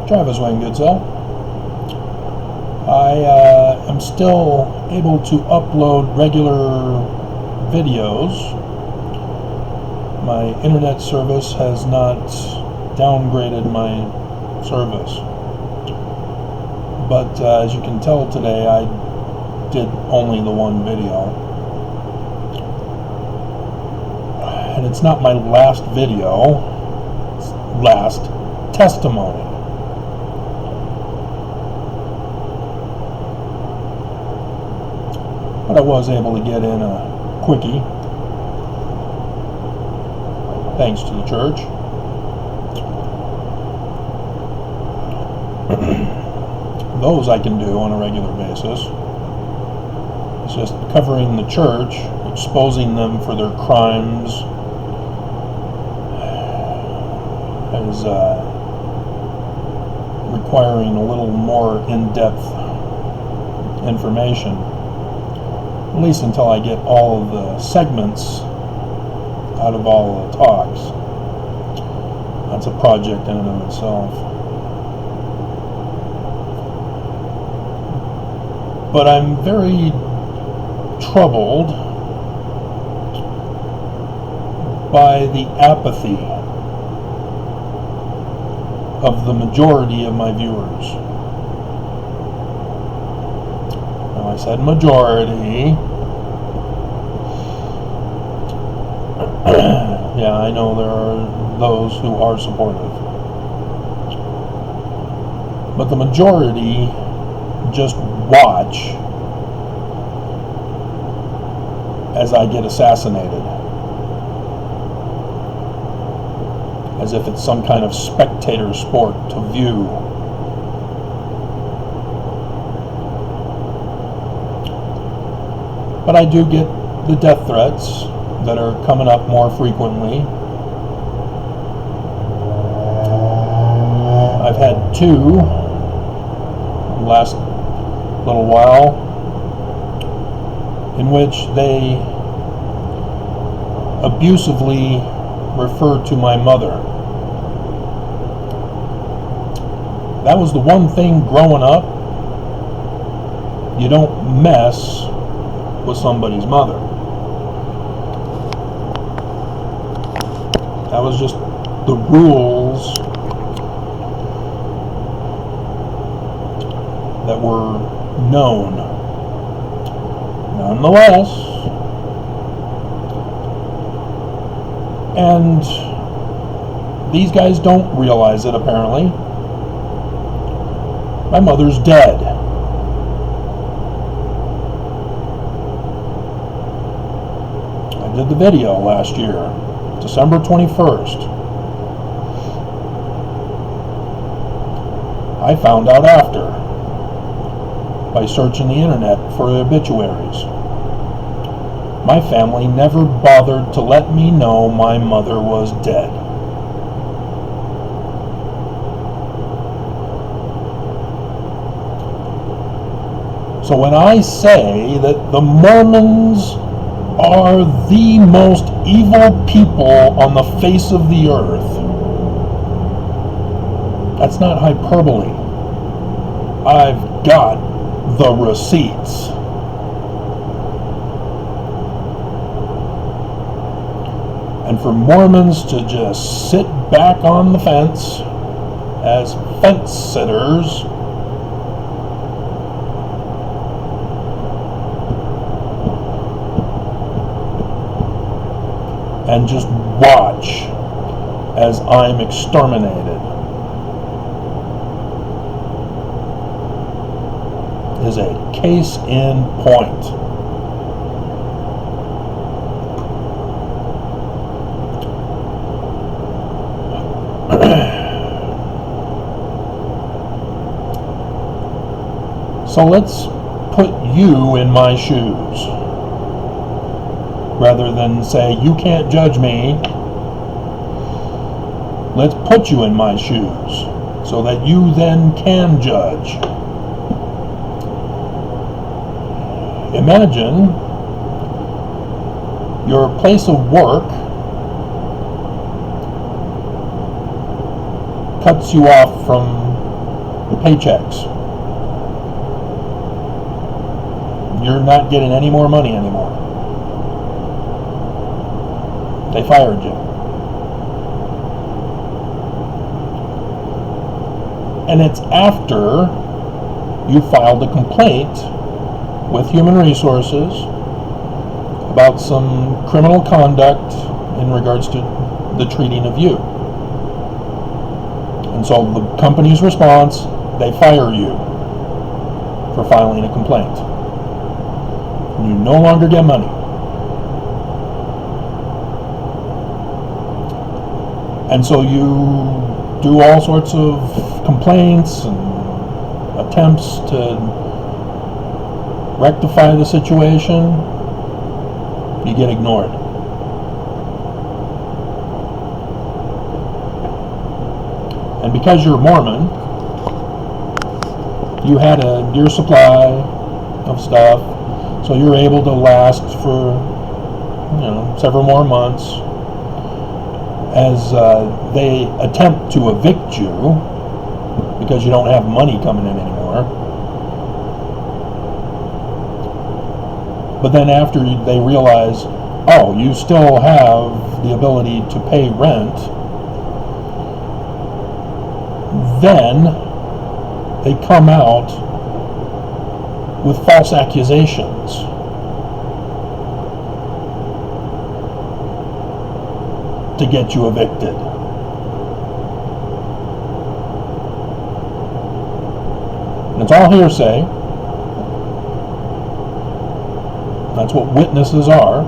Travis Wayne Goodsell. I am still able to upload regular videos. My internet service has not downgraded my service. But as you can tell today, I did only the one video. And it's not my last video, it's last testimony. But I was able to get in a quickie, thanks to the church. Those I can do on a regular basis. It's just covering the church, exposing them for their crimes, is requiring a little more in-depth information, at least until I get all of the segments out of all the talks. That's a project in and of itself. But I'm very troubled by the apathy of the majority of my viewers. Now, I said majority. Yeah, I know there are those who are supportive. But the majority just watch as I get assassinated, as if it's some kind of spectator sport to view. But I do get the death threats that are coming up more frequently. I've had two last little while in which they abusively refer to my mother. That was the one thing growing up. You don't mess with somebody's mother. That was just the rules that were known. Nonetheless, and these guys don't realize it apparently, my mother's dead. I did the video last year, December 21st. I found out after, by searching the internet for obituaries. My family never bothered to let me know my mother was dead. So when I say that the Mormons are the most evil people on the face of the earth, that's not hyperbole. I've got the receipts. And for Mormons to just sit back on the fence as fence sitters and just watch as I'm exterminated is a case in point. So let's put you in my shoes. Rather than say, you can't judge me, let's put you in my shoes so that you then can judge. Imagine your place of work cuts you off from the paychecks. You're not getting any more money anymore. They fired you. And it's after you filed a complaint with Human Resources about some criminal conduct in regards to the treating of you. And so the company's response, they fire you for filing a complaint. And you no longer get money. And so you do all sorts of complaints and attempts to rectify the situation. You get ignored. And because you're Mormon, you had a dear supply of stuff, so you're able to last for, several more months as they attempt to evict you because you don't have money coming in anymore. But then after they realize, oh, you still have the ability to pay rent, then they come out with false accusations. To get you evicted. And it's all hearsay. That's what witnesses are.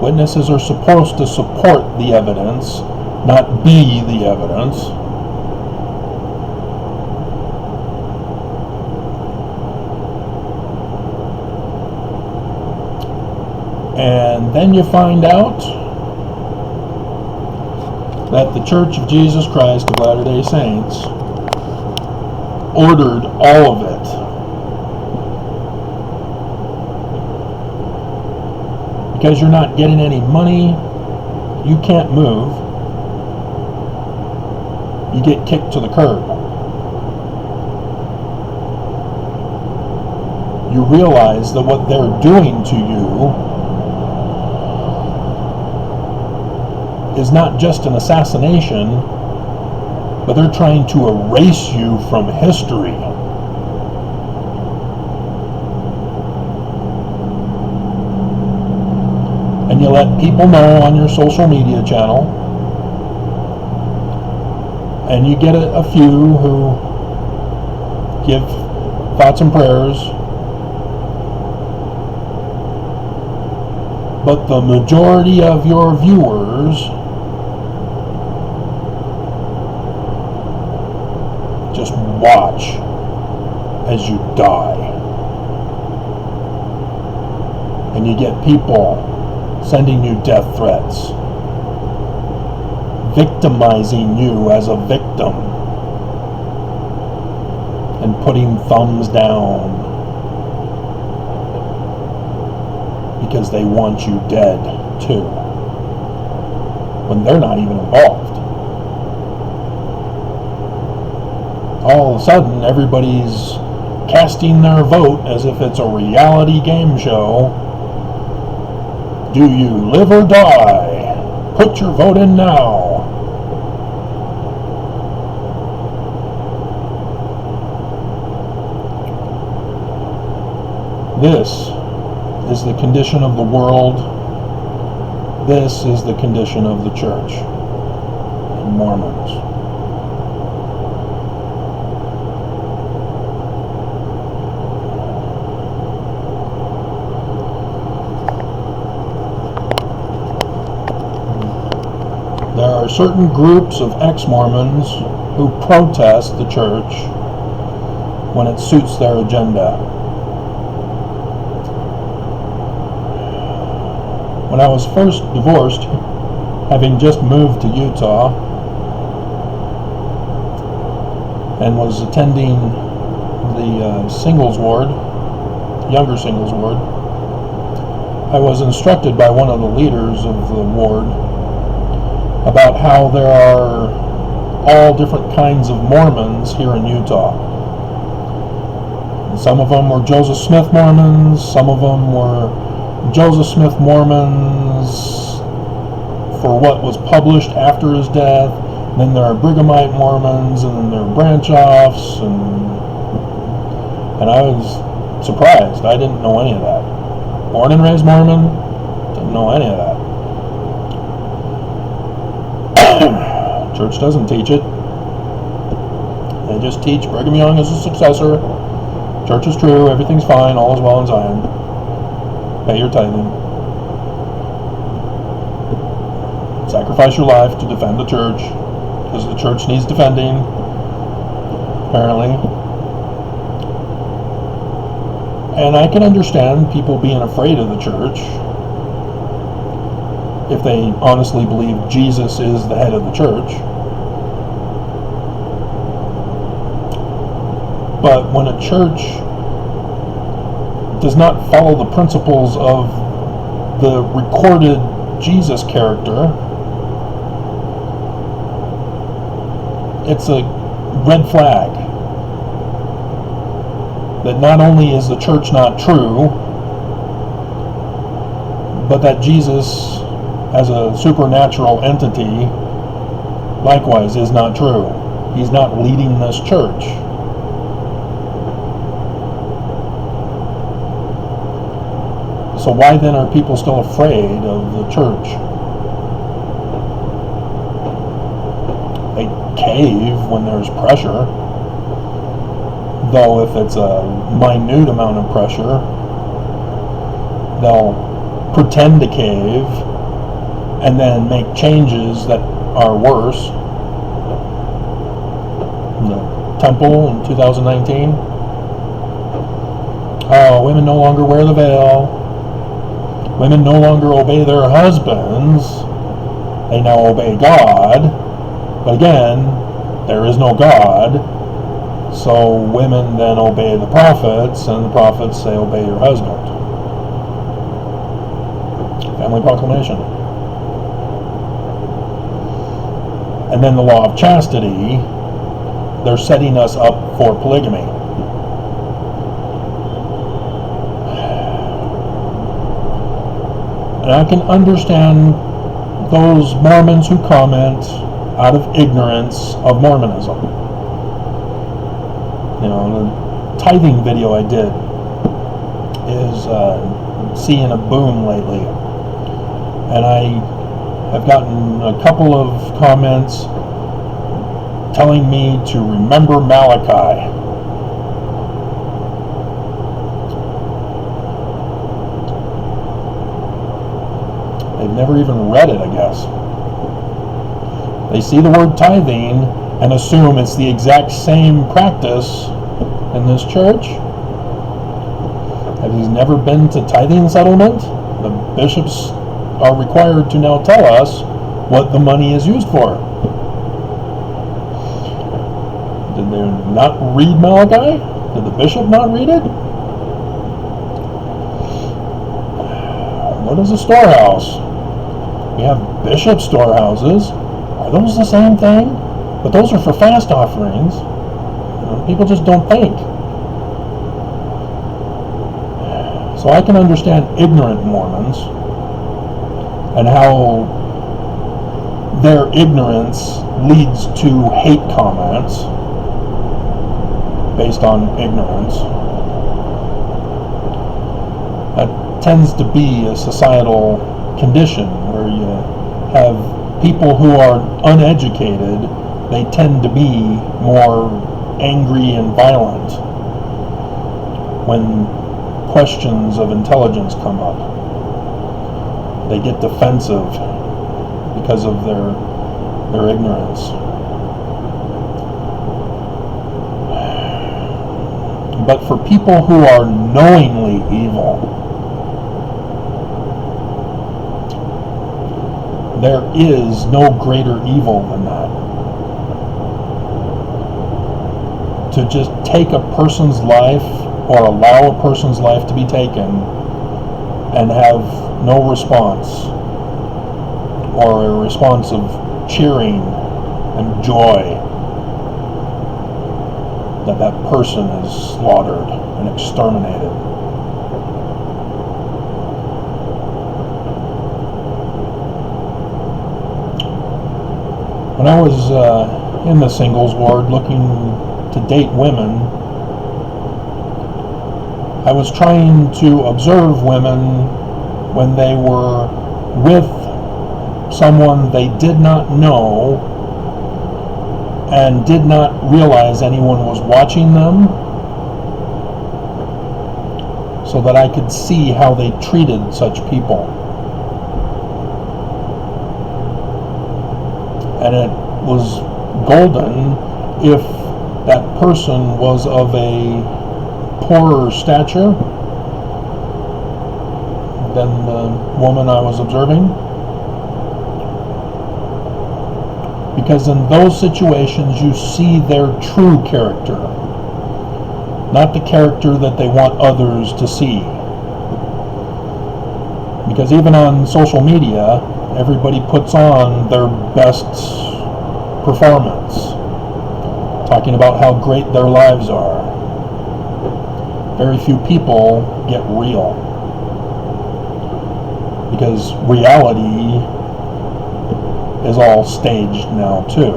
Witnesses are supposed to support the evidence, not be the evidence. And then you find out that the Church of Jesus Christ of Latter-day Saints ordered all of it. Because you're not getting any money, you can't move. You get kicked to the curb. You realize that what they're doing to you is not just an assassination, but they're trying to erase you from history. And you let people know on your social media channel, and you get a few who give thoughts and prayers, but the majority of your viewers just watch as you die. And you get people sending you death threats, victimizing you as a victim, and putting thumbs down because they want you dead too, when they're not even involved. All of a sudden, everybody's casting their vote as if it's a reality game show. Do you live or die? Put your vote in now. This is the condition of the world. This is the condition of the church and Mormons. There are certain groups of ex-Mormons who protest the church when it suits their agenda. When I was first divorced, having just moved to Utah, and was attending the singles ward, younger singles ward, I was instructed by one of the leaders of the ward about how there are all different kinds of Mormons here in Utah. Some of them were Joseph Smith Mormons, some of them were Joseph Smith Mormons for what was published after his death. Then there are Brighamite Mormons, and then there are branch-offs, and I was surprised. I didn't know any of that. Born and raised Mormon, didn't know any of that. Church doesn't teach it. They just teach Brigham Young as a successor. Church is true, everything's fine, all is well in Zion. Pay your tithing. Sacrifice your life to defend the church, because the church needs defending, apparently. And I can understand people being afraid of the church if they honestly believe Jesus is the head of the church. But when a church does not follow the principles of the recorded Jesus character, it's a red flag that not only is the church not true, but that Jesus as a supernatural entity likewise is not true. He's not leading this church. So why then are people still afraid of the church? They cave when there's pressure, though if it's a minute amount of pressure, they'll pretend to cave and then make changes that are worse. In the temple in 2019, women no longer wear the veil. Women no longer obey their husbands. They now obey God. But again, there is no God. So women then obey the prophets, and the prophets say, obey your husband. Family proclamation. And then the law of chastity, they're setting us up for polygamy. And I can understand those Mormons who comment out of ignorance of Mormonism. You know, the tithing video I did is seeing a boom lately. And I have gotten a couple of comments telling me to remember Malachi. They've never even read it, I guess. They see the word tithing and assume it's the exact same practice in this church. Have you never been to tithing settlement? The bishops are required to now tell us what the money is used for. Did they not read Malachi? Did the bishop not read it? What is a storehouse? We have bishop storehouses. Are those the same thing? But those are for fast offerings. You know, people just don't think. So I can understand ignorant Mormons and how their ignorance leads to hate comments based on ignorance. That tends to be a societal condition where you have people who are uneducated. They tend to be more angry and violent when questions of intelligence come up. They get defensive because of their ignorance. But for people who are knowingly evil, there is no greater evil than that. To just take a person's life or allow a person's life to be taken and have no response, or a response of cheering and joy that that person is slaughtered and exterminated. When I was in the singles ward looking to date women, I was trying to observe women when they were with someone they did not know and did not realize anyone was watching them, so that I could see how they treated such people. And it was golden if that person was of a poorer stature than the woman I was observing. Because in those situations you see their true character, not the character that they want others to see. Because even on social media, everybody puts on their best performance, talking about how great their lives are. Very few people get real, because reality is all staged now too.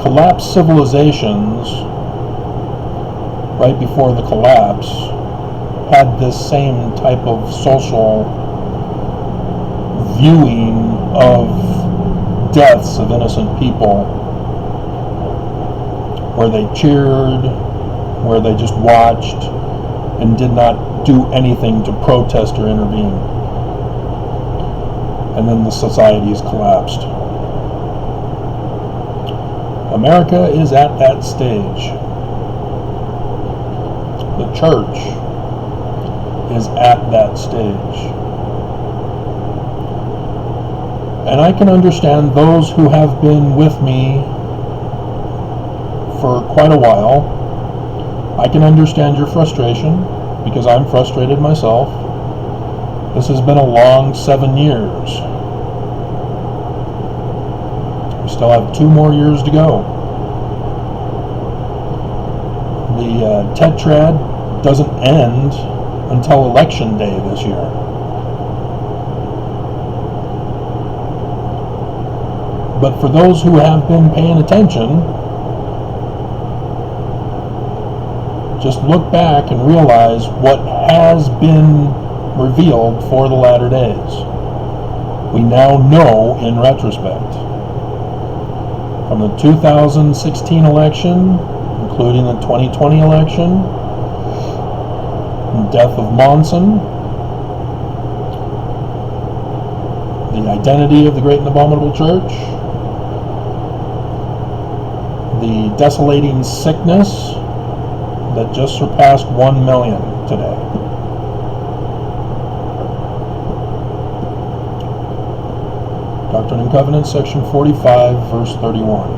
Collapsed civilizations, right before the collapse, had this same type of social viewing of deaths of innocent people, where they cheered, where they just watched and did not do anything to protest or intervene. And then the societies collapsed. America is at that stage. The church is at that stage. And I can understand those who have been with me for quite a while. I can understand your frustration, because I'm frustrated myself. This has been a long 7 years. We still have 2 more years to go. The tetrad doesn't end until election day this year. But for those who have been paying attention, just look back and realize what has been revealed for the latter days. We now know in retrospect. From the 2016 election, including the 2020 election, the death of Monson, the identity of the Great and Abominable Church, the desolating sickness that just surpassed 1 million today. Doctrine and Covenants, section 45, verse 31,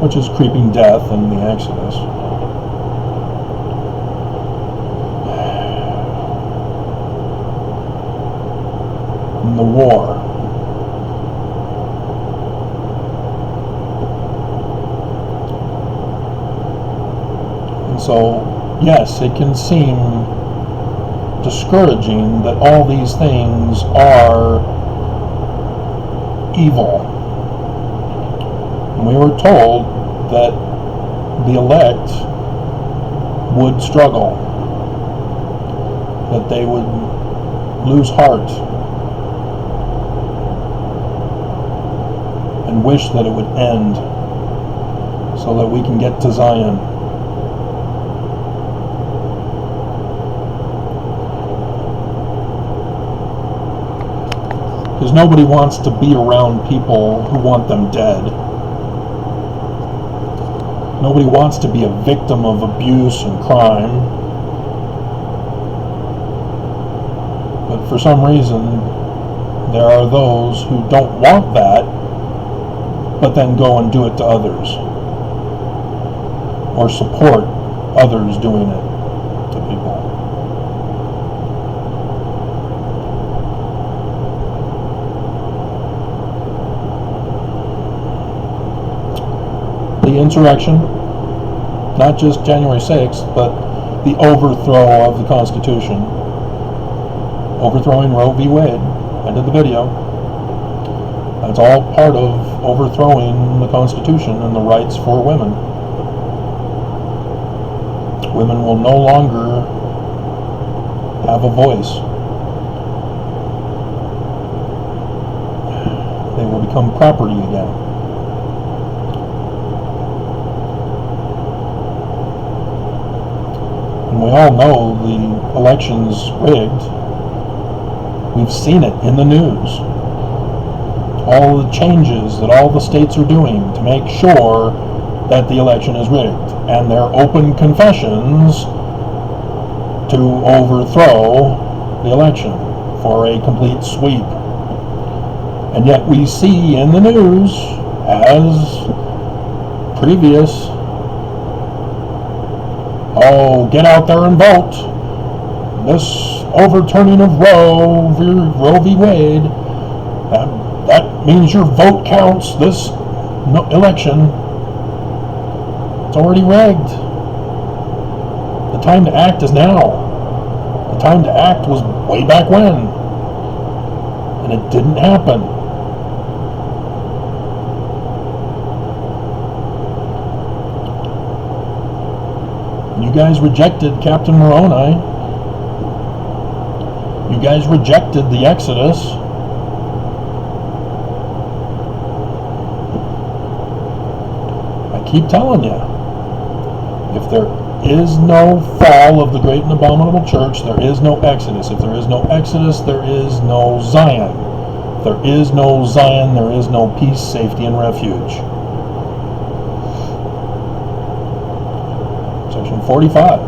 which is creeping death in the Exodus. And the war. So, yes, it can seem discouraging that all these things are evil. And we were told that the elect would struggle, that they would lose heart and wish that it would end so that we can get to Zion. Because nobody wants to be around people who want them dead. Nobody wants to be a victim of abuse and crime. But for some reason, there are those who don't want that, but then go and do it to others, or support others doing it to people. The insurrection, not just January 6th, but the overthrow of the Constitution, overthrowing Roe v. Wade. I did the video. That's all part of overthrowing the Constitution and the rights for women. Women will no longer have a voice. They will become property again. And we all know the election's rigged. We've seen it in the news. All the changes that all the states are doing to make sure that the election is rigged. And their open confessions to overthrow the election for a complete sweep. And yet we see in the news, as previous, oh, get out there and vote. This overturning of Roe v. Wade, that means your vote counts this election. It's already rigged. The time to act is now. The time to act was way back when. And it didn't happen. You guys rejected Captain Moroni. You guys rejected the Exodus. I keep telling you, if there is no fall of the great and abominable church, there is no Exodus. If there is no Exodus, there is no Zion. If there is no Zion, there is no peace, safety, and refuge. Section 45.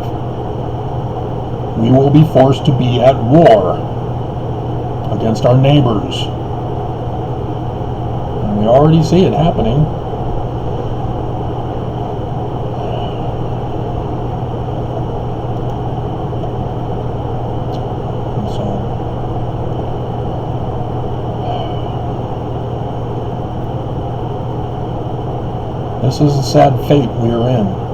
We will be forced to be at war against our neighbors. And we already see it happening. And so, this is a sad fate we are in.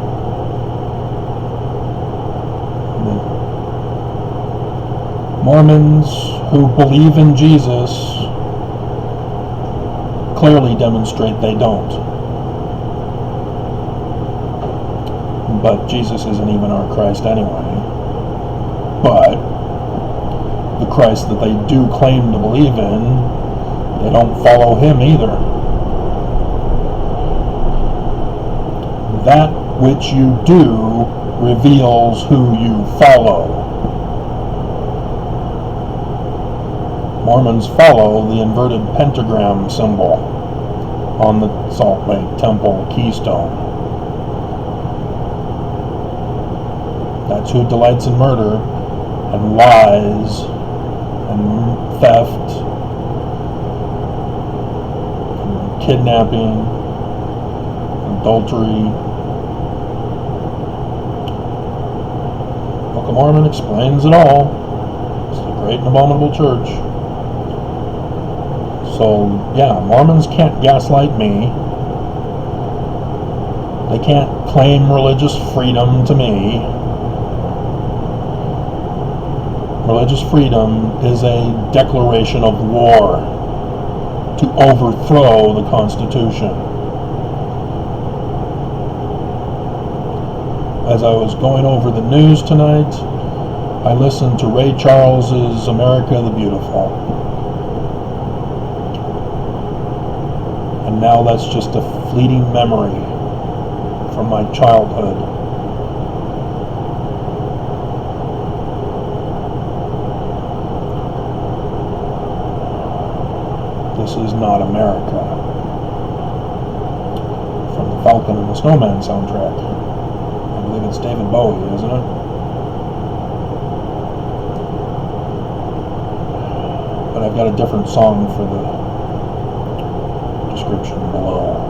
Mormons who believe in Jesus clearly demonstrate they don't. But Jesus isn't even our Christ anyway. But the Christ that they do claim to believe in, they don't follow him either. That which you do reveals who you follow. Mormons follow the inverted pentagram symbol on the Salt Lake Temple keystone. That's who delights in murder and lies and theft and kidnapping, adultery. Book of Mormon explains it all. It's the great and abominable church. So, yeah, Mormons can't gaslight me. They can't claim religious freedom to me. Religious freedom is a declaration of war to overthrow the Constitution. As I was going over the news tonight, I listened to Ray Charles's America the Beautiful. And now that's just a fleeting memory from my childhood. This is not America. From the Falcon and the Snowman soundtrack. I believe it's David Bowie, isn't it? But I've got a different song for the description below.